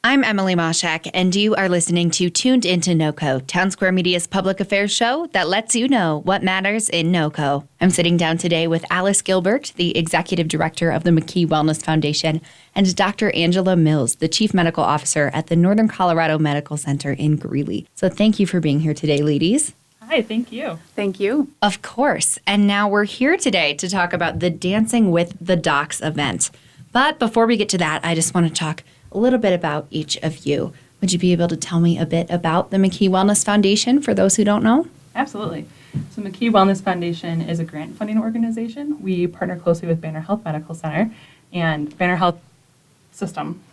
I'm Emily Mashak, and you are listening to Tuned Into NoCo, Town Square Media's public affairs show that lets you know what matters in NoCo. I'm sitting down today with Allis Gilbert, the Executive Director of the McKee Wellness Foundation, and Dr. Angela Mills, the Chief Medical Officer at the Northern Colorado Medical Center in Greeley. So thank you for being here today, ladies. Hi, thank you. Thank you. Of course. And now we're here today to talk about the Dancing with the Docs event. But before we get to that, I just want to talk a little bit about each of you. Would you be able to tell me a bit about the McKee Wellness Foundation for those who don't know? Absolutely. So McKee Wellness Foundation is a grant funding organization. We partner closely with Banner Health Medical Center and Banner Health System,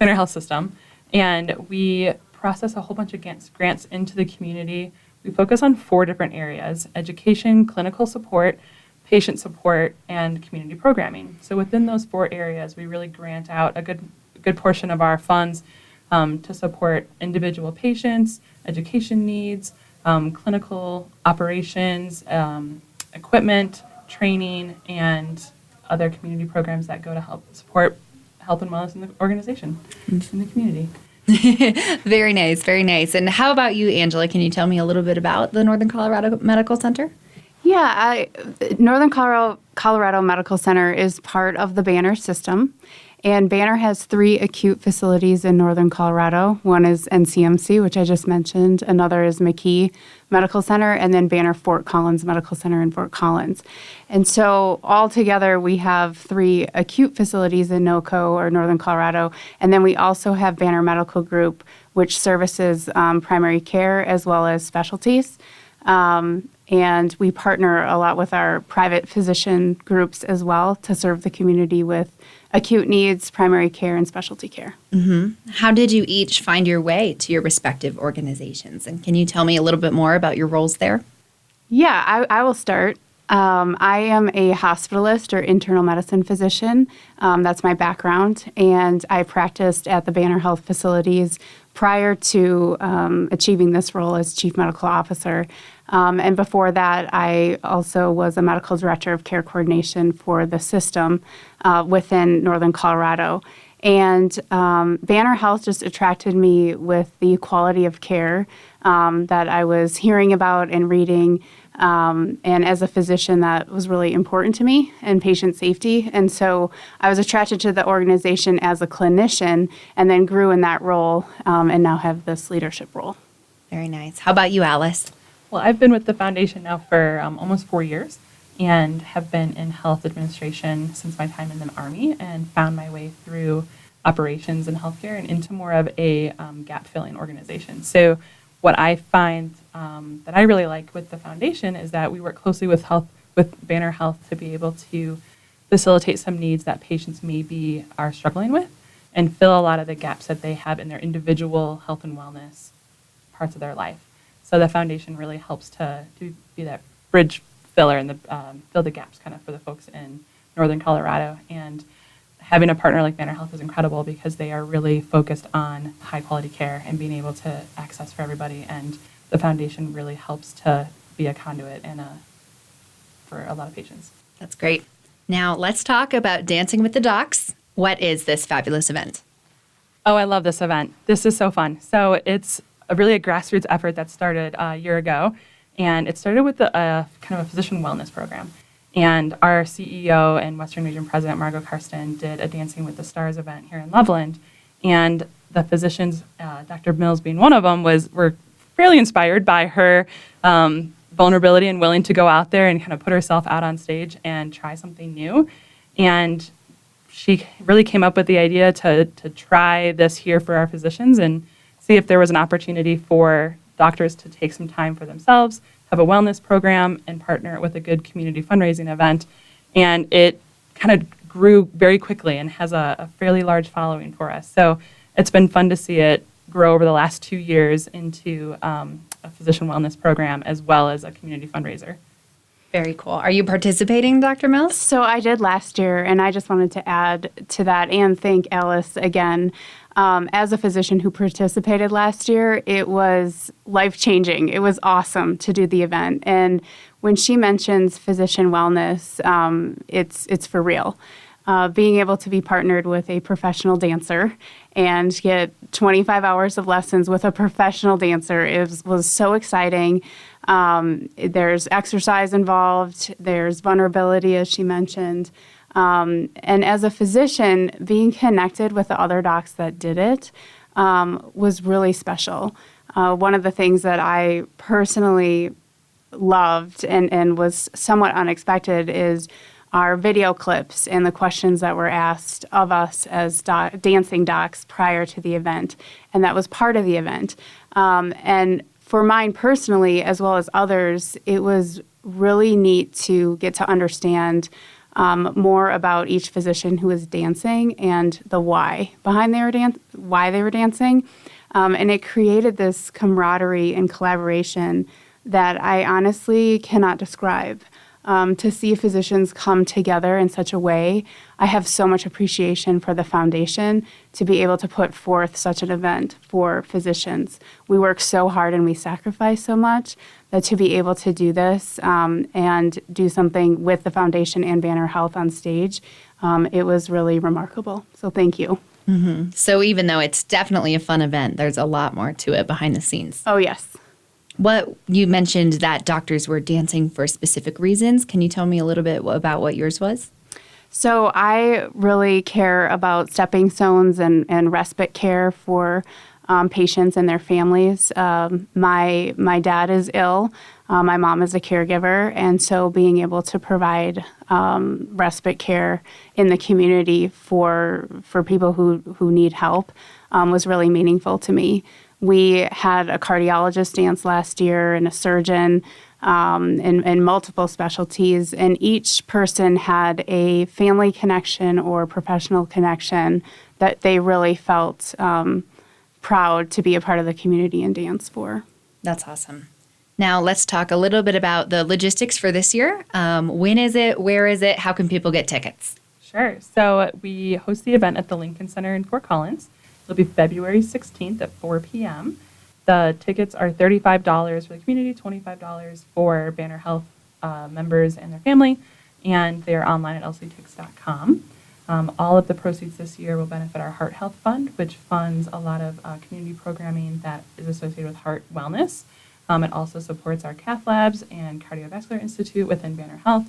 and we process a whole bunch of grants into the community. We focus on 4 different areas: education, clinical support, patient support, and community programming. So within those 4 areas, we really grant out a good portion of our funds to support individual patients, education needs, clinical operations, equipment, training, and other community programs that go to help support health and wellness in the organization, in the community. Very nice, very nice. And how about you, Angela? Can you tell me a little bit about the Northern Colorado Medical Center? Yeah, Northern Colorado Medical Center is part of the Banner system. And Banner has 3 acute facilities in Northern Colorado. One is NCMC, which I just mentioned. Another is McKee Medical Center, and then Banner Fort Collins Medical Center in Fort Collins. And so altogether, we have 3 acute facilities in NoCo, or Northern Colorado. And then we also have Banner Medical Group, which services primary care as well as specialties. And we partner a lot with our private physician groups as well to serve the community with acute needs, primary care, and specialty care. Mm-hmm. How did you each find your way to your respective organizations? And can you tell me a little bit more about your roles there? Yeah, I will start. I am a hospitalist or internal medicine physician. That's my background. And I practiced at the Banner Health facilities prior to achieving this role as Chief Medical Officer. And before that, I also was a medical director of care coordination for the system within Northern Colorado. And Banner Health just attracted me with the quality of care that I was hearing about and reading. And as a physician, that was really important to me, and patient safety. And so I was attracted to the organization as a clinician and then grew in that role and now have this leadership role. Very nice. How about you, Allis? Well, I've been with the foundation now for almost 4 years and have been in health administration since my time in the Army, and found my way through operations and healthcare and into more of a gap-filling organization. So what I find that I really like with the foundation is that we work closely with Banner Health to be able to facilitate some needs that patients maybe are struggling with and fill a lot of the gaps that they have in their individual health and wellness parts of their life. So the foundation really helps to be that bridge filler and fill the gaps kind of for the folks in Northern Colorado. And having a partner like Banner Health is incredible because they are really focused on high quality care and being able to access for everybody. And the foundation really helps to be a conduit and for a lot of patients. That's great. Now let's talk about Dancing with the Docs. What is this fabulous event? Oh, I love this event. This is so fun. So it's really a grassroots effort that started a year ago. And it started with kind of a physician wellness program. And our CEO and Western Region President, Margot Karsten, did a Dancing with the Stars event here in Loveland. And the physicians, Dr. Mills being one of them, were fairly inspired by her vulnerability and willing to go out there and kind of put herself out on stage and try something new. And she really came up with the idea to try this here for our physicians and see if there was an opportunity for doctors to take some time for themselves, have a wellness program, and partner it with a good community fundraising event. And it kind of grew very quickly and has a fairly large following for us. So it's been fun to see it grow over the last 2 years into a physician wellness program as well as a community fundraiser. Very cool. Are you participating, Dr. Mills? So I did last year, and I just wanted to add to that and thank Allis again. As a physician who participated last year, it was life-changing. It was awesome to do the event. And when she mentions physician wellness, it's for real. being able to be partnered with a professional dancer and get 25 hours of lessons with a professional dancer was so exciting. There's exercise involved, there's vulnerability, as she mentioned. And as a physician, being connected with the other docs that did it was really special. One of the things that I personally loved and was somewhat unexpected is our video clips and the questions that were asked of us as dancing docs prior to the event. And that was part of the event. And for mine personally, as well as others, it was really neat to get to understand more about each physician who was dancing and the why behind why they were dancing. And it created this camaraderie and collaboration that I honestly cannot describe. To see physicians come together in such a way, I have so much appreciation for the foundation to be able to put forth such an event for physicians. We work so hard and we sacrifice so much that to be able to do this and do something with the foundation and Banner Health on stage, it was really remarkable. So thank you. Mm-hmm. So even though it's definitely a fun event, there's a lot more to it behind the scenes. Oh, yes. What you mentioned that doctors were dancing for specific reasons. Can you tell me a little bit about what yours was? So I really care about stepping stones and respite care for patients and their families. My dad is ill. My mom is a caregiver, and so being able to provide respite care in the community for people who need help was really meaningful to me. We had a cardiologist dance last year and a surgeon in multiple specialties, and each person had a family connection or professional connection that they really felt proud to be a part of the community and dance for. That's awesome. Now let's talk a little bit about the logistics for this year. When is it? Where is it? How can people get tickets? Sure. So we host the event at the Lincoln Center in Fort Collins. It'll be February 16th at 4 p.m. The tickets are $35 for the community, $25 for Banner Health members and their family, and they're online at lctix.com. All of the proceeds this year will benefit our Heart Health Fund, which funds a lot of community programming that is associated with heart wellness. It also supports our cath labs and cardiovascular institute within Banner Health.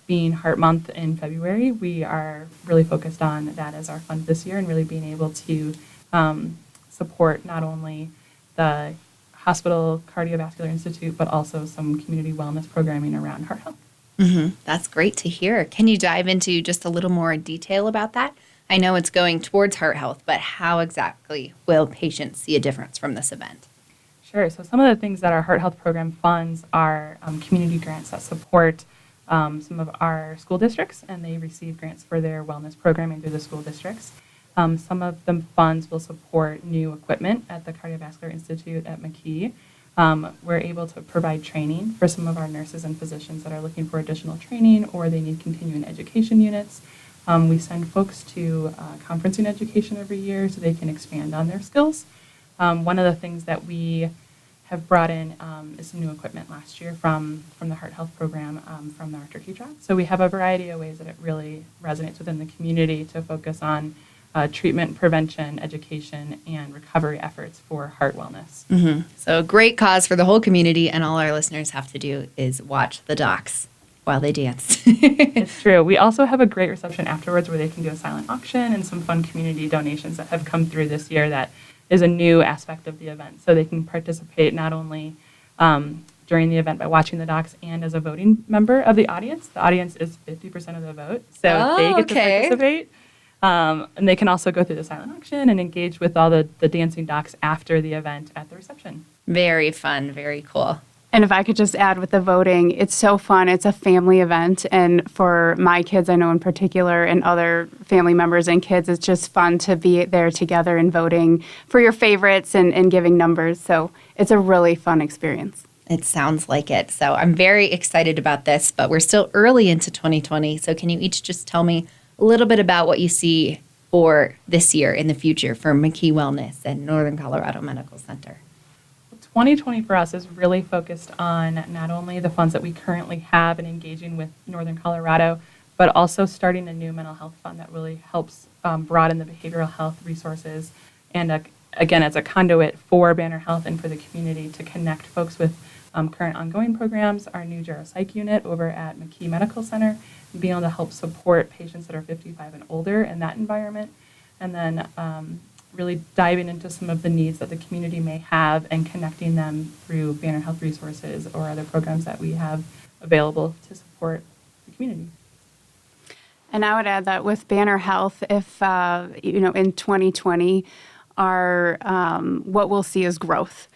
Being Heart Month in February, we are really focused on that as our fund this year and really being able to support not only the hospital cardiovascular institute, but also some community wellness programming around heart health. Mm-hmm. That's great to hear. Can you dive into just a little more detail about that? I know it's going towards heart health, but how exactly will patients see a difference from this event? Sure. So some of the things that our Heart Health Program funds are community grants that support some of our school districts, and they receive grants for their wellness programming through the school districts. Some of the funds will support new equipment at the Cardiovascular Institute at McKee. We're able to provide training for some of our nurses and physicians that are looking for additional training or they need continuing education units. We send folks to conferencing education every year so they can expand on their skills. One of the things that we have brought in is some new equipment last year from the Heart Health Program from the Dr. Keytrop. So we have a variety of ways that it really resonates within the community to focus on treatment, prevention, education, and recovery efforts for heart wellness. Mm-hmm. So a great cause for the whole community, and all our listeners have to do is watch the docs while they dance. It's true. We also have a great reception afterwards where they can do a silent auction and some fun community donations that have come through this year that is a new aspect of the event. So they can participate not only during the event by watching the docs and as a voting member of the audience. The audience is 50% of the vote, so they get to participate. And they can also go through the silent auction and engage with all the dancing docs after the event at the reception. Very fun, very cool. And if I could just add with the voting, it's so fun. It's a family event. And for my kids, I know in particular, and other family members and kids, it's just fun to be there together and voting for your favorites and giving numbers. So it's a really fun experience. It sounds like it. So I'm very excited about this, but we're still early into 2020. So can you each just tell me a little bit about what you see for this year in the future for McKee Wellness and Northern Colorado Medical Center? 2020 for us is really focused on not only the funds that we currently have and engaging with Northern Colorado, but also starting a new mental health fund that really helps broaden the behavioral health resources and again, as a conduit for Banner Health and for the community to connect folks with current ongoing programs, our new geropsych unit over at McKee Medical Center, and being able to help support patients that are 55 and older in that environment, and then really diving into some of the needs that the community may have and connecting them through Banner Health resources or other programs that we have available to support the community. And I would add that with Banner Health, if in 2020, our what we'll see is growth.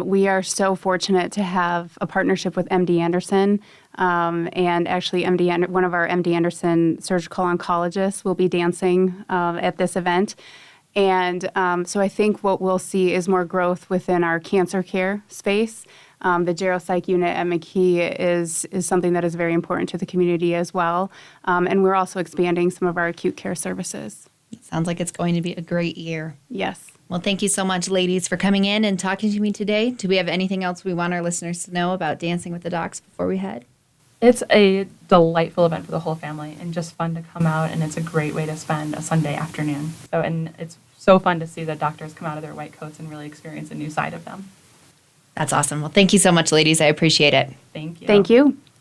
We are so fortunate to have a partnership with MD Anderson, and actually one of our MD Anderson surgical oncologists will be dancing at this event. And so I think what we'll see is more growth within our cancer care space. The geropsych unit at McKee is something that is very important to the community as well. And we're also expanding some of our acute care services. Sounds like it's going to be a great year. Yes. Well, thank you so much, ladies, for coming in and talking to me today. Do we have anything else we want our listeners to know about Dancing with the Docs before we head? It's a delightful event for the whole family and just fun to come out, and it's a great way to spend a Sunday afternoon. And it's so fun to see the doctors come out of their white coats and really experience a new side of them. That's awesome. Well, thank you so much, ladies. I appreciate it. Thank you. Thank you.